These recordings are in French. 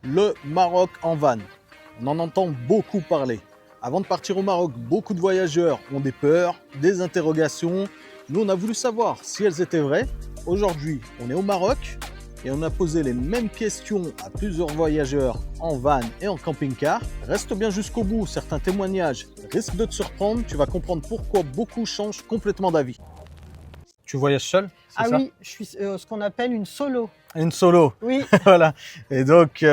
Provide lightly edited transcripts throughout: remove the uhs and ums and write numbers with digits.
Le Maroc en van. On en entend beaucoup parler. Avant de partir au Maroc, beaucoup de voyageurs ont des peurs, des interrogations. Nous, on a voulu savoir si elles étaient vraies. Aujourd'hui, on est au Maroc et on a posé les mêmes questions à plusieurs voyageurs en van et en camping-car. Reste bien jusqu'au bout, certains témoignages risquent de te surprendre. Tu vas comprendre pourquoi beaucoup changent complètement d'avis. Tu voyages seul, c'est ça? Oui, je suis ce qu'on appelle une solo. Une solo. Oui. Voilà. Et donc,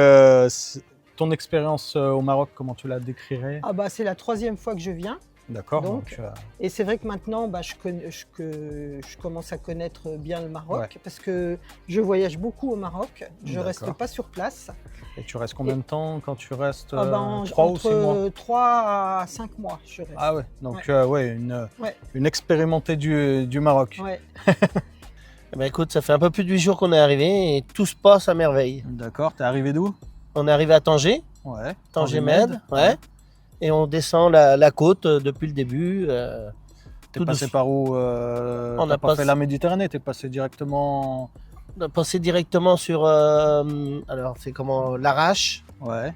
ton expérience au Maroc, comment tu la décrirais? C'est la 3e fois que je viens. D'accord. Donc, et c'est vrai que maintenant, je commence à connaître bien le Maroc parce que je voyage beaucoup au Maroc. Je ne reste pas sur place. Et tu restes combien de temps quand tu restes? 3 ou 6 mois 3 à 5 mois, je reste. Ah ouais, donc une expérimentée du Maroc. Ouais. Écoute, ça fait un peu plus de 8 jours qu'on est arrivé et tout se passe à merveille. D'accord, t'es arrivé d'où? On est arrivé à Tanger, Ouais. Tanger-Med, et on descend la côte depuis le début. T'es passé par où? On a pas fait la Méditerranée, t'es passé directement... On a passé directement sur, alors c'est comment, l'Arrache. Ouais.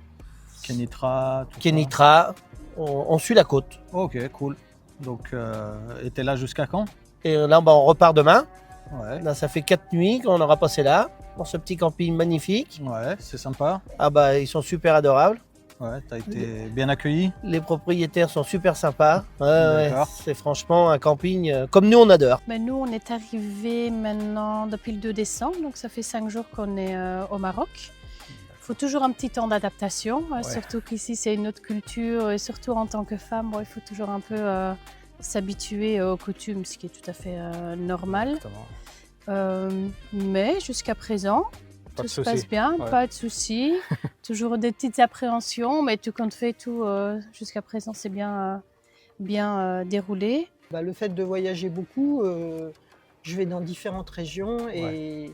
Kénitra. Kénitra. On suit la côte. Ok, cool. Donc, et t'es là jusqu'à quand? Et là, on repart demain. Ouais. Là, ça fait 4 nuits qu'on aura passé là, dans ce petit camping magnifique. Ouais, c'est sympa. Ils sont super adorables. Ouais, t'as été bien accueilli. Les propriétaires sont super sympas. D'accord. C'est franchement un camping comme nous on adore. Nous, on est arrivés maintenant depuis le 2 décembre, donc ça fait 5 jours qu'on est au Maroc. Il faut toujours un petit temps d'adaptation, surtout qu'ici c'est une autre culture et surtout en tant que femme, il faut toujours un peu s'habituer aux coutumes, ce qui est tout à fait normal. Mais jusqu'à présent, tout se passe bien, pas de soucis, toujours des petites appréhensions, mais tout compte fait, tout jusqu'à présent c'est bien déroulé. Le fait de voyager beaucoup, je vais dans différentes régions et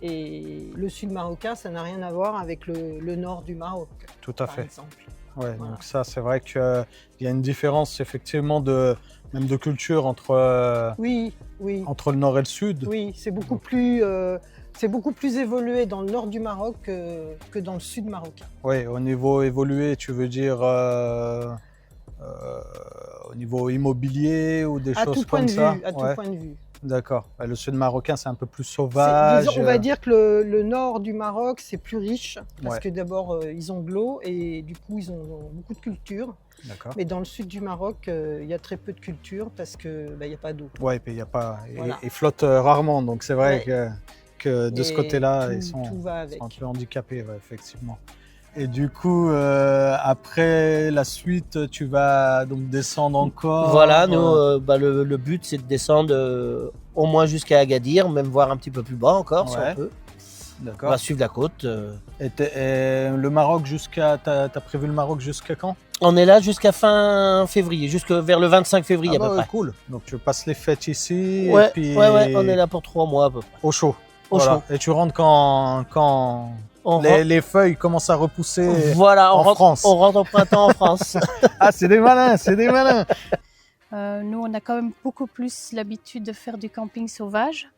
le sud marocain, ça n'a rien à voir avec le nord du Maroc. Tout à fait. Par exemple. Ouais, voilà. Donc ça, c'est vrai qu'il y a une différence effectivement même de culture entre, entre le nord et le sud. Oui, c'est beaucoup plus évolué dans le nord du Maroc que dans le sud marocain. Oui, au niveau évolué, tu veux dire au niveau immobilier ou des choses comme ça? À tout point de vue. D'accord. Le sud marocain, c'est un peu plus sauvage. On va dire que le nord du Maroc, c'est plus riche parce que d'abord, ils ont de l'eau et du coup, ils ont beaucoup de culture. Mais dans le sud du Maroc, il y a très peu de culture parce qu'il n'y a pas d'eau. Oui, et puis il n'y a pas. Ils flottent rarement, donc c'est vrai que de ce côté-là, ils sont un peu handicapés, effectivement. Et du coup, après la suite, tu vas donc descendre encore? Voilà, nous, le but, c'est de descendre au moins jusqu'à Agadir, même voir un petit peu plus bas encore, si on peut. D'accord. On va suivre la côte. Et le Maroc t'as prévu le Maroc jusqu'à quand? On est là jusqu'à fin février, vers le 25 février à peu près. Cool. Donc tu passes les fêtes ici. Ouais, et puis... on est là pour 3 mois à peu près. Au chaud. Au chaud. Et tu rentres quand les feuilles commencent à repousser en France. On rentre au printemps en France. Ah, c'est des malins, c'est des malins. Nous, on a quand même beaucoup plus l'habitude de faire du camping sauvage.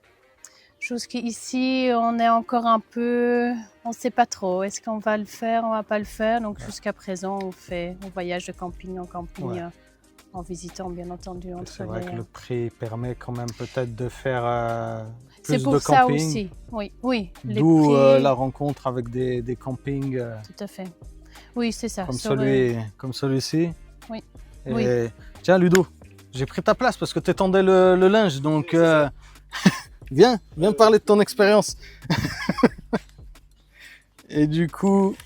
Chose qu'ici, on est encore un peu... On ne sait pas trop. Est-ce qu'on va le faire, on ne va pas le faire? Donc jusqu'à présent, on voyage de camping en camping en visitant, bien entendu. C'est vrai que le prix permet quand même peut-être de faire plus c'est pour de ça camping. aussi, oui. D'où la rencontre avec des campings. Tout à fait. Oui, c'est ça. Comme celui-ci. Oui. Tiens, Ludo, j'ai pris ta place parce que tu étendais le linge, donc viens parler de ton expérience. Et du coup,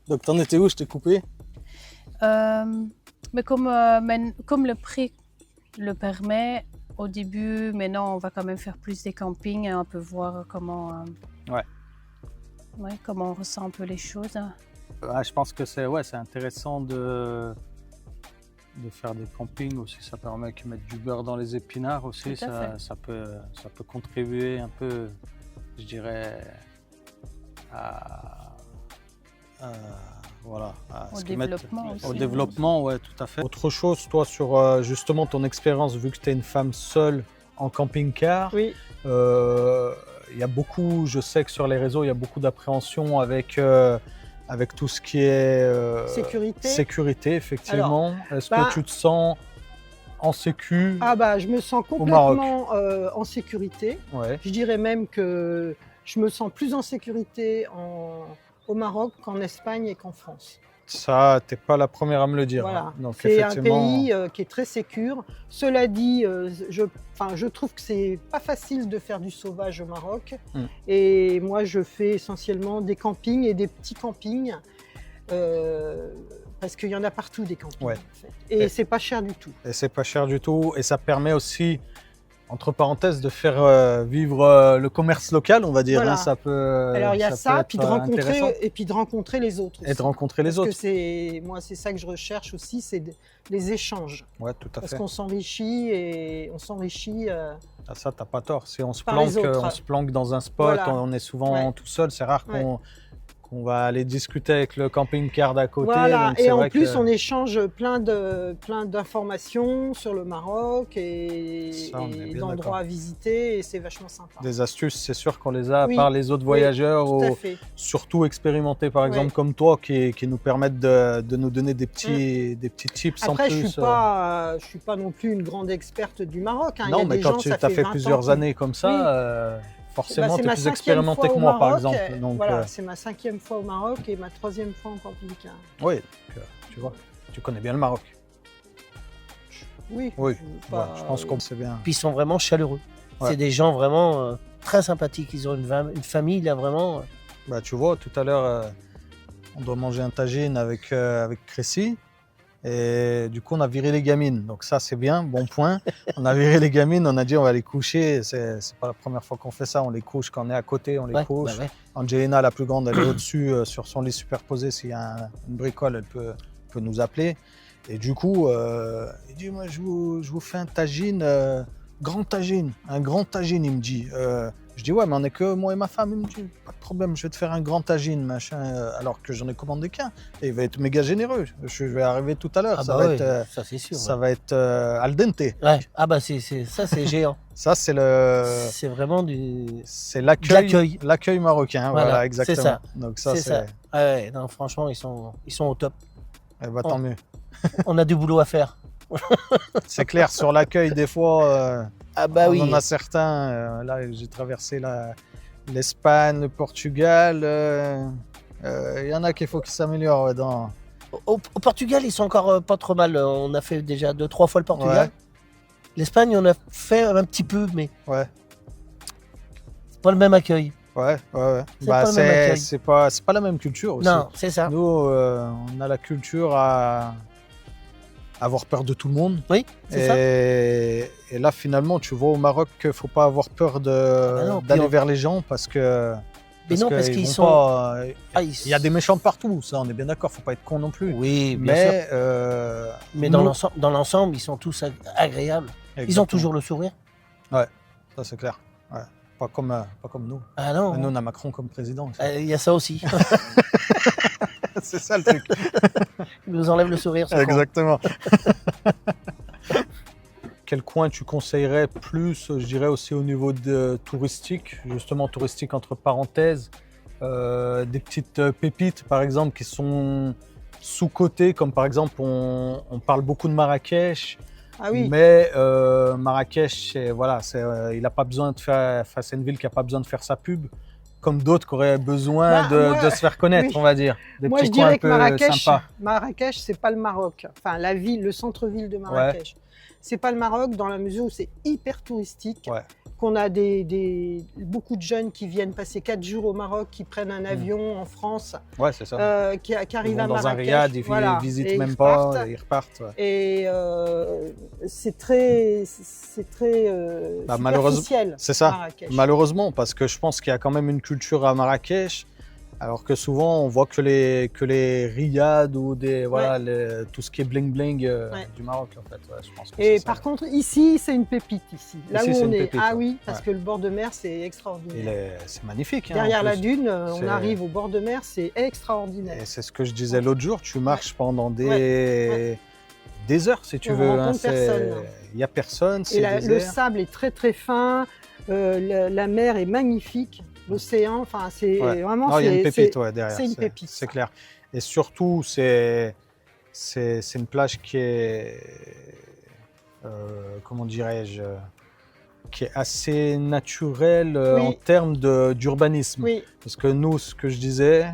donc t'en étais où? Je t'ai coupé. Mais comme le prix le permet, au début, maintenant on va quand même faire plus des campings et un peu voir comment on ressent un peu les choses. Je pense que c'est intéressant de faire des campings aussi. Ça permet de mettre du beurre dans les épinards aussi. Ça peut contribuer un peu, je dirais, au développement, tout à fait. Autre chose, toi, sur justement ton expérience, vu que tu es une femme seule en camping-car, y a beaucoup, je sais que sur les réseaux, il y a beaucoup d'appréhension avec tout ce qui est sécurité, effectivement. Est-ce que tu te sens en sécu? Je me sens complètement en sécurité. Ouais. Je dirais même que je me sens plus en sécurité au Maroc qu'en Espagne et qu'en France. Ça, t'es pas la première à me le dire. Voilà. Donc, c'est un pays qui est très sécure. Cela dit, je trouve que c'est pas facile de faire du sauvage au Maroc. Et moi, je fais essentiellement des campings et des petits campings. Parce qu'il y en a partout des campings. Ouais. En fait. Et c'est pas cher du tout. Et c'est pas cher du tout. Et ça permet aussi, entre parenthèses, de faire vivre le commerce local, on va dire. Voilà. Hein, ça peut. Alors il y a ça, puis de rencontrer les autres aussi. Et de rencontrer les autres. Parce que moi, c'est ça que je recherche aussi, c'est les échanges. Ouais, tout à fait. Parce qu'on s'enrichit et on s'enrichit. Ça, t'as pas tort. Si on se planque dans un spot, voilà. On est souvent tout seul. C'est rare qu'on va aller discuter avec le camping-car d'à côté. Voilà. Donc et en plus, on échange plein d'informations sur le Maroc et d'endroits à visiter, et c'est vachement sympa. Des astuces, c'est sûr qu'on les a par les autres voyageurs, surtout expérimentés par exemple comme toi, qui nous permettent de nous donner des petits tips. Après, en plus. Je suis pas non plus une grande experte du Maroc. Hein. Non, mais quand tu as fait plusieurs années comme ça, forcément, tu es plus expérimenté que moi, par exemple. Donc, voilà, c'est ma 5e fois au Maroc et ma 3e fois en camping-car. Oui, tu vois, tu connais bien le Maroc. Oui. Je pense qu'on sait bien. Puis ils sont vraiment chaleureux. Ouais. C'est des gens vraiment très sympathiques. Ils ont une famille, là, vraiment. Tu vois, tout à l'heure, on doit manger un tagine avec Crécy. Et du coup, on a viré les gamines. Donc ça, c'est bien, bon point. On a viré les gamines, on a dit on va les coucher. C'est pas la première fois qu'on fait ça. On les couche quand on est à côté, on les couche. Angelina, la plus grande, elle est au-dessus sur son lit superposé. S'il y a une bricole, elle peut nous appeler. Et du coup, il dit moi, je vous fais un tagine, un grand tagine, il me dit. Je dis ouais, mais on n'est que moi et ma femme. Il me dit pas de problème, je vais te faire un grand tagine, machin, alors que j'en ai commandé qu'un. Et il va être méga généreux. Je vais arriver tout à l'heure. Ça c'est sûr. Ça va être al dente. Ouais. Ça c'est géant. Ça c'est C'est vraiment c'est l'accueil marocain. Voilà, exactement. C'est ça. Donc ça c'est. Ça. Ouais, non, franchement, ils sont au top. Eh ben, tant mieux. On a du boulot à faire. C'est clair, sur l'accueil des fois. On en a certains. Là, j'ai traversé l'Espagne, le Portugal. Il y en a qu'il faut qu'ils s'améliorent. Au Portugal, ils sont encore pas trop mal. On a fait déjà 2-3 fois le Portugal. Ouais. L'Espagne, on a fait un petit peu, mais c'est pas le même accueil. Ouais. C'est pas la même culture aussi. Non, c'est ça. Nous, on a la culture à avoir peur de tout le monde. Oui, c'est ça. Et là, finalement, tu vois au Maroc qu'il ne faut pas avoir peur d'aller vers les gens parce qu'ils sont. Il y a des méchants partout, ça, on est bien d'accord, il ne faut pas être con non plus. Oui, bien sûr. Mais dans l'ensemble, ils sont tous agréables. Exactement. Ils ont toujours le sourire. Ouais, ça c'est clair. Ouais. Pas comme nous. Ah non. Nous, on a Macron comme président. Il y a ça aussi. C'est ça le truc. Il nous enlève le sourire. Exactement. Quel coin tu conseillerais plus, je dirais aussi au niveau de touristique, justement touristique entre parenthèses, des petites pépites par exemple qui sont sous-cotées, comme par exemple on parle beaucoup de Marrakech. Ah oui. Mais Marrakech, il n'a pas besoin de faire. C'est une ville qui n'a pas besoin de faire sa pub, comme d'autres qui auraient besoin de se faire connaître, on va dire. Moi, je dirais que Marrakech, c'est pas le Maroc. Enfin, la ville, le centre-ville de Marrakech. Ouais. C'est pas le Maroc dans la mesure où c'est hyper touristique. Ouais. Qu'on a beaucoup de jeunes qui viennent passer 4 jours au Maroc, qui prennent un avion en France, c'est ça. qui arrivent à Marrakech. Dans un riad, ils visitent même pas, ils repartent. Ouais. Et c'est très superficiel. C'est ça, Marrakech. Malheureusement, parce que je pense qu'il y a quand même une culture à Marrakech, alors que souvent on voit que les riads ou tout ce qui est bling bling du Maroc en fait. Ouais, je pense que et par contre ici c'est une pépite ici. Là où on est, oui, parce que le bord de mer c'est extraordinaire. C'est magnifique. Derrière la dune, on arrive au bord de mer, c'est extraordinaire. Et c'est ce que je disais l'autre jour, tu marches pendant des heures si tu veux. On rencontre personne. Il n'y a personne. Et le sable est très très fin. La mer est magnifique, l'océan, enfin c'est vraiment... Non, il y a une pépite derrière, c'est une pépite. C'est clair. Et surtout, c'est une plage qui est, comment dirais-je, qui est assez naturelle en termes d'urbanisme. Oui. Parce que nous, ce que je disais,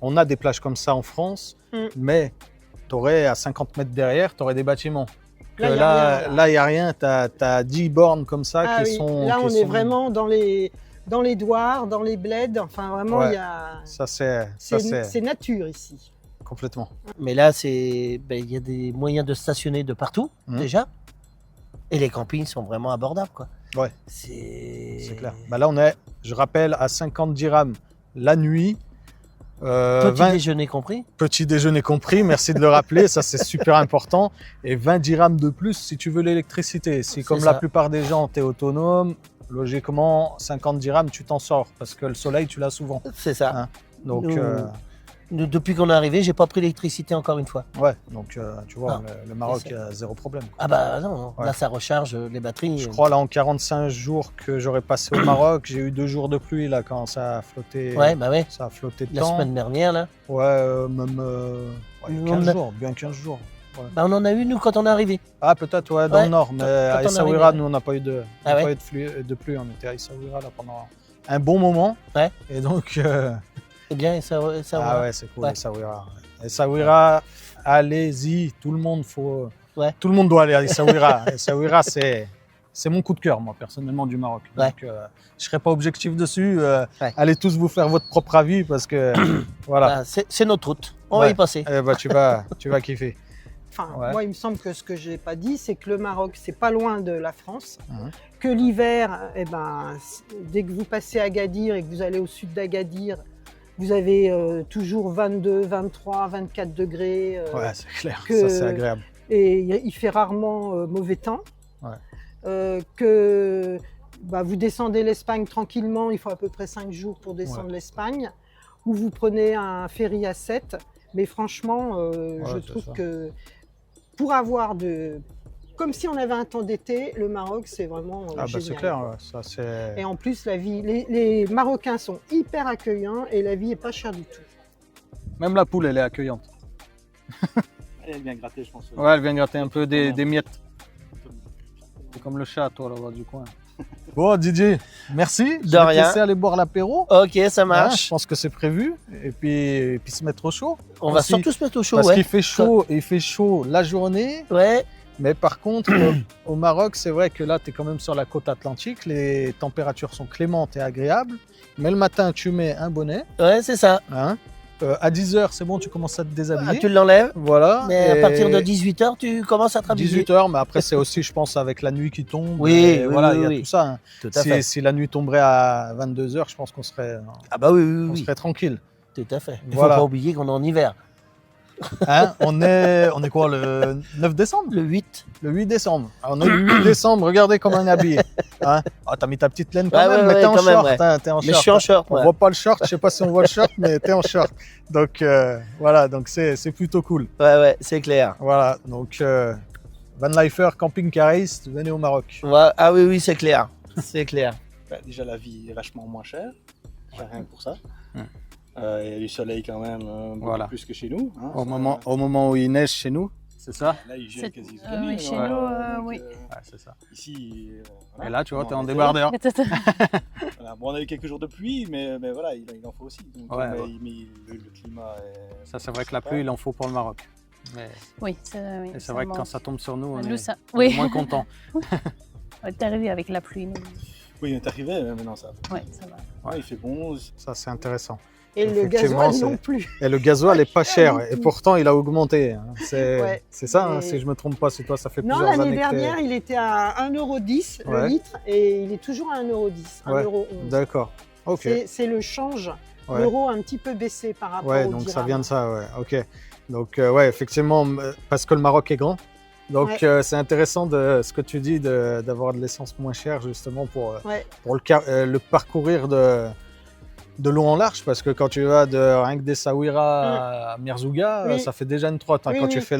on a des plages comme ça en France, mais tu aurais à 50 mètres derrière, tu aurais des bâtiments. Là, il n'y a rien. Tu as 10 bornes comme ça qui sont... Là, on est vraiment dans les douars, dans les bleds. Enfin, vraiment, il y a... C'est nature ici. Complètement. Mais là, il y a des moyens de stationner de partout, déjà. Et les campings sont vraiment abordables, quoi. Ouais. C'est clair. Là, on est, je rappelle, à 50 dirhams la nuit. Petit déjeuner compris. Petit déjeuner compris, merci de le rappeler, ça c'est super important. Et 20 dirhams de plus si tu veux l'électricité. Si comme la plupart des gens, tu es autonome, logiquement, 50 dirhams, tu t'en sors. Parce que le soleil, tu l'as souvent. C'est ça. Hein, donc, depuis qu'on est arrivé, j'ai pas pris l'électricité encore une fois. Ouais, donc tu vois, le Maroc, il y a zéro problème. Ah bah non, là ça recharge les batteries. Je crois là en 45 jours que j'aurais passé au Maroc, j'ai eu 2 jours de pluie là quand ça a flotté. Ouais, bah ouais. Ça a flotté de la temps. semaine dernière là. Ouais, même 15 jours, bien 15 jours. Ouais. Bah on en a eu nous quand on est arrivé. Ah peut-être dans le nord, mais à Essaouira, nous on n'a pas eu de pluie, on était à Essaouira là pendant un bon moment. Ouais. Et donc... C'est bien Essaouira. Ah ouais, c'est cool, Essaouira. Essaouira, allez-y, tout le monde doit aller à Essaouira. Essaouira, c'est mon coup de cœur, moi, personnellement, du Maroc. Donc, je ne serai pas objectif dessus. Allez tous vous faire votre propre avis parce que, voilà. C'est notre route, on va y passer. Tu vas kiffer. Enfin, moi, il me semble que ce que je n'ai pas dit, c'est que le Maroc, c'est pas loin de la France. Que l'hiver, dès que vous passez à Agadir et que vous allez au sud d'Agadir, vous avez toujours 22, 23, 24 degrés. Ouais, c'est clair, ça c'est agréable. Et il fait rarement mauvais temps. Ouais. Vous descendez l'Espagne tranquillement, il faut à peu près 5 jours pour descendre l'Espagne. Ou vous prenez un ferry à 7. Mais franchement, je trouve que pour avoir comme si on avait un temps d'été, le Maroc, c'est vraiment génial. C'est clair, ça c'est... Et en plus, la vie, les Marocains sont hyper accueillants et la vie n'est pas chère du tout. Même la poule, elle est accueillante. Elle vient gratter, je pense. Ouais, elle vient gratter un peu des miettes. C'est comme le chat, toi, là-bas du coin. Bon, Didier, merci. De rien. Je vais te laisser aller boire l'apéro. Ok, ça marche. Je pense que c'est prévu. Et puis se mettre au chaud. On va surtout se mettre au chaud, parce qu'il fait chaud, il fait chaud la journée. Ouais. Mais par contre, au Maroc, c'est vrai que là, tu es quand même sur la côte atlantique. Les températures sont clémentes et agréables. Mais le matin, tu mets un bonnet. Ouais, c'est ça. Hein, à 10h, c'est bon, tu commences à te déshabiller. Tu l'enlèves. Voilà. Mais à partir de 18h, tu commences à te rhabiller. 18h, mais après, c'est aussi, je pense, avec la nuit qui tombe. Oui, voilà, il y a tout ça. Hein. Tout à fait. Si la nuit tomberait à 22h, je pense qu'on serait, on serait tranquille. Tout à fait. Il ne faut pas oublier qu'on est en hiver. Hein, on est quoi, le 9 décembre? Le 8. Le 8 décembre. Alors, on est le 8 décembre, regardez comment on est habillé. Hein, t'as mis ta petite laine quand même, mais t'es en short. T'es en short. Mais je suis en short. On voit pas le short, je sais pas si on voit le short, mais t'es en short. Donc voilà, donc c'est plutôt cool. Ouais, c'est clair. Voilà, donc Van Lifer, camping cariste, venez au Maroc. Ouais, ah oui, c'est clair. C'est clair. Déjà, la vie est vachement moins chère. Rien que pour ça. Il y a du soleil quand même, beaucoup plus que chez nous. Hein, au moment où il neige chez nous, c'est ça? Là, il gèle quasi toute la nuit. nuit. Chez nous, oui. C'est ça. Ici, et là, tu vois, t'es en débardeur. Voilà. Bon, on a eu quelques jours de pluie, mais voilà, il en faut aussi. Donc, le climat est... Ça, c'est vrai que la pluie, il en faut pour le Maroc. Mais... Oui, c'est vrai que quand ça tombe sur nous, on est moins content. On est arrivé avec la pluie, nous. Oui, on est arrivé, mais maintenant ça va. Oui, ça va. Ouais, il fait bon. Ça, c'est intéressant. Et le gasoil non plus. Et le gasoil n'est pas cher. Et pourtant, il a augmenté. C'est ça, hein, si je ne me trompe pas. C'est toi, ça fait plusieurs années. Non, l'année dernière, il était à 1,10 € le litre. Et il est toujours à 1,10 €, 1,11 €. D'accord. Ok. C'est le change. L'euro a un petit peu baissé par rapport au dirham. Donc ça vient de ça, ouais. Ok. Donc, effectivement, parce que le Maroc est grand. Donc, c'est intéressant ce que tu dis d'avoir de l'essence moins chère, justement, pour le parcourir de long en large, parce que quand tu vas de rien que d'Essaouira à Merzouga, ça fait déjà une trotte. Hein. Quand tu fais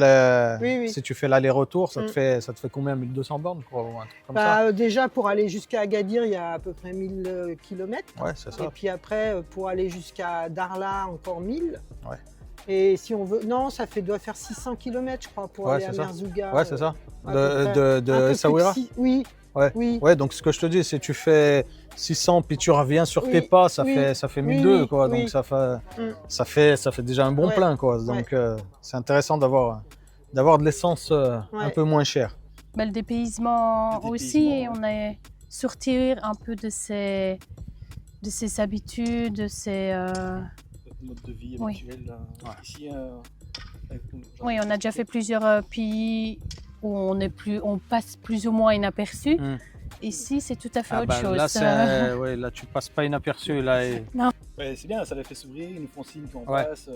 si tu fais l'aller-retour, ça te fait combien, 1200 bornes, quoi, ou un truc comme ça. Déjà, pour aller jusqu'à Agadir, il y a à peu près 1000 km. Ouais, c'est ça. Et puis après, pour aller jusqu'à Darla, encore 1000. Ouais. Et si on veut, non, doit faire 600 km, je crois, pour aller à Merzouga. Ouais, c'est ça. De Essaouira. Oui. Ouais, donc ce que je te dis, si tu fais 600 puis tu reviens sur tes pas, ça fait 1200 quoi. Donc ça fait déjà un bon plein, quoi. Donc c'est intéressant d'avoir de l'essence un peu moins chère. Le dépaysement aussi, on est sortir un peu de ses habitudes, de ses mode de vie habituel. Ici, oui, on a déjà fait plusieurs pays où on passe plus ou moins inaperçu. Ici, c'est tout à fait autre chose. Là, là, tu passes pas inaperçu. Là, Non. Ouais, c'est bien, ça les fait sourire, ils nous font signe quand on passe.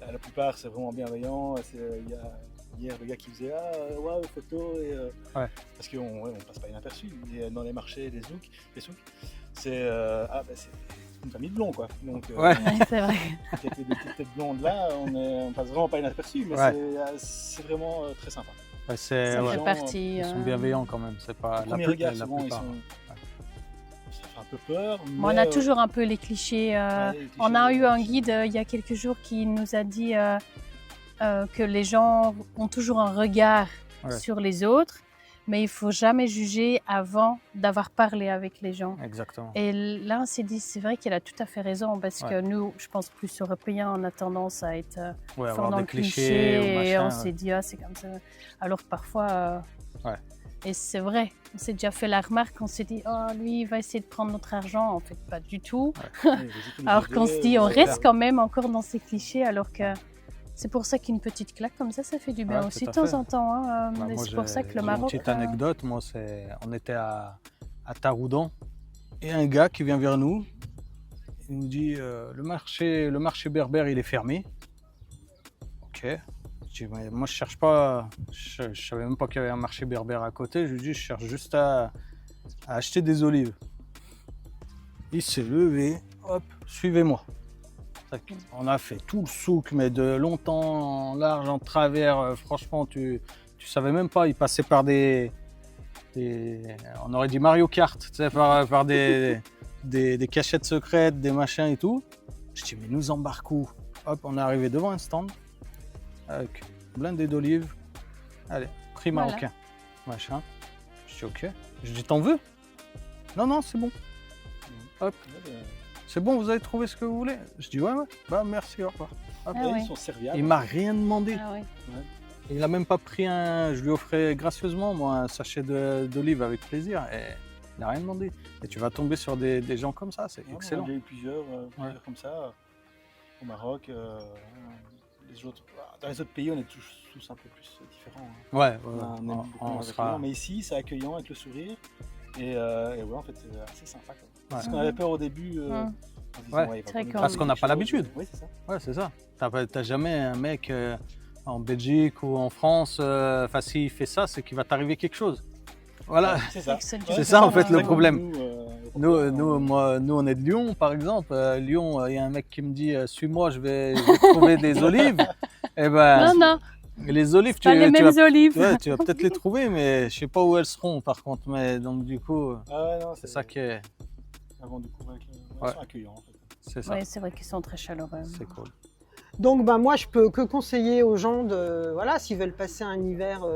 La plupart, c'est vraiment bienveillant. Il y a hier le gars qui faisait waouh, photo. Parce qu'on passe pas inaperçu. Et dans les marchés, les souks, c'est une famille de blonds, quoi. Donc, c'est vrai. Il y a que des petites têtes blondes là, on passe vraiment pas inaperçu, mais c'est vraiment très sympa. Ça fait partie. Ils sont bienveillants quand même. C'est pas la plupart. Ça fait un peu peur. Mais on a toujours un peu les clichés. On a eu un guide il y a quelques jours qui nous a dit que les gens ont toujours un regard sur les autres, mais il ne faut jamais juger avant d'avoir parlé avec les gens. Exactement. Et là, on s'est dit, c'est vrai qu'elle a tout à fait raison, parce que nous, je pense plus Européens, on a tendance à être fort dans le cliché, et on s'est dit, c'est comme ça. Alors que parfois, et c'est vrai, on s'est déjà fait la remarque, on s'est dit, lui, il va essayer de prendre notre argent. En fait, pas du tout. Alors qu'on se dit, on reste quand même encore dans ces clichés, alors que c'est pour ça qu'une petite claque comme ça fait du bien aussi de temps en temps. Hein. C'est pour ça que le Maroc... Une petite anecdote, moi, on était à Taroudan et un gars qui vient vers nous, il nous dit le marché berbère, il est fermé. Ok. Je dis, moi, je cherche pas, je savais même pas qu'il y avait un marché berbère à côté. Je lui dis, je cherche juste à acheter des olives. Il s'est levé, hop, suivez-moi. On a fait tout le souk, mais de longtemps, en large, en travers. Franchement, tu savais même pas. Il passait par des on aurait dit Mario Kart, tu sais, par des cachettes secrètes, des machins et tout. Je dis, mais nous embarque où? Hop, on est arrivé devant un stand avec blindé d'olives. Allez, prix marocain. Machin. Je dis, ok. Je dis, t'en veux? Non, c'est bon. Hop. C'est bon, vous avez trouvé ce que vous voulez? Je dis ouais. Bah merci, au revoir. Ils sont serviables. Il m'a rien demandé. Il a même pas pris je lui offrais gracieusement moi un sachet d'olives avec plaisir et il n'a rien demandé. Et tu vas tomber sur des gens comme ça, c'est excellent. Il y a eu plusieurs comme ça au Maroc. Dans les autres pays, on est tous un peu plus différents. On sera... Mais ici, c'est accueillant avec le sourire. Et en fait, c'est assez sympa. Parce qu'on avait peur au début. Parce qu'on n'a pas l'habitude. Oui, c'est ça. Ouais, c'est ça. T'as jamais un mec en Belgique ou en France, s'il fait ça, c'est qu'il va t'arriver quelque chose. Voilà. C'est ça. C'est ça en fait le problème. Nous, on est de Lyon, par exemple. Lyon, il y a un mec qui me dit suis-moi, je vais trouver des olives. Et non. Les olives, tu vas peut-être les trouver, mais je sais pas où elles seront par contre. Mais donc du coup, c'est ça qui est. Avant du coup, ils sont accueillants en fait. C'est ça. Oui, c'est vrai qu'ils sont très chaleureux. C'est cool. Donc moi, je peux que conseiller aux gens s'ils veulent passer un hiver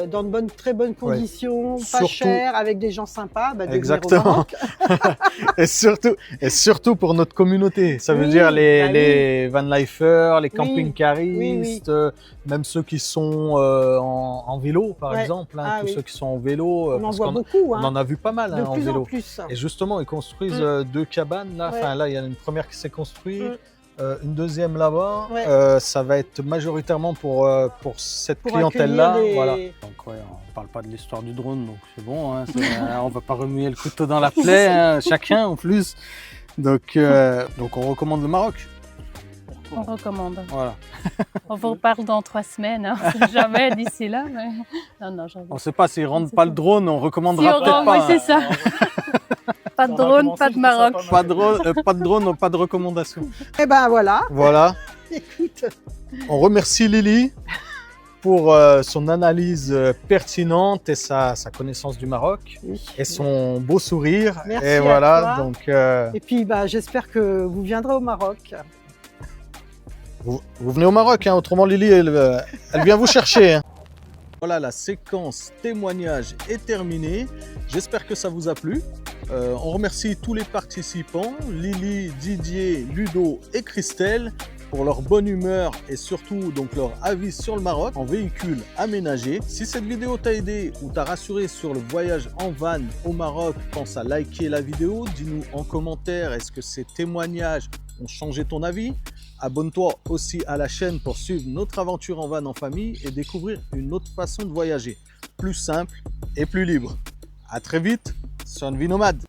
dans de très bonnes conditions, pas cher, avec des gens sympas, de venir au Maroc. et surtout pour notre communauté. Ça veut dire les vanlifers, les camping-caristes, même ceux qui sont en vélo, par exemple. Tous ceux qui sont en vélo. On en voit beaucoup. On en a vu pas mal en vélo. En plus. Et justement, ils construisent 2 cabanes. Là, il y a une première qui s'est construite. Une deuxième là-bas, ça va être majoritairement pour cette clientèle-là. Voilà. Donc on parle pas de l'histoire du drone, donc c'est bon. On va pas remuer le couteau dans la plaie, chacun en plus. Donc on recommande le Maroc. On recommande. Voilà. On vous reparle dans 3 semaines, jamais d'ici là. Mais... Non, on ne sait pas s'ils ne rendent pas le drone, on recommandera peut-être pas. Oui, c'est ça. Pas de drone, pas de Maroc. Pas de drone, pas de recommandation. Et ben voilà. Voilà. Écoute. On remercie Lily pour son analyse pertinente et sa connaissance du Maroc et son beau sourire. Merci et à voilà, toi. donc Et puis j'espère que vous viendrez au Maroc. vous venez au Maroc, hein, autrement Lily, elle vient vous chercher. Hein. Voilà, la séquence témoignage est terminée. J'espère que ça vous a plu. On remercie tous les participants, Lily, Didier, Ludo et Christelle, pour leur bonne humeur et surtout donc leur avis sur le Maroc en véhicule aménagé. Si cette vidéo t'a aidé ou t'a rassuré sur le voyage en van au Maroc, pense à liker la vidéo. Dis-nous en commentaire, est-ce que ces témoignages ont changé ton avis? Abonne-toi aussi à la chaîne pour suivre notre aventure en van en famille et découvrir une autre façon de voyager, plus simple et plus libre. À très vite sur Une Vie Nomade.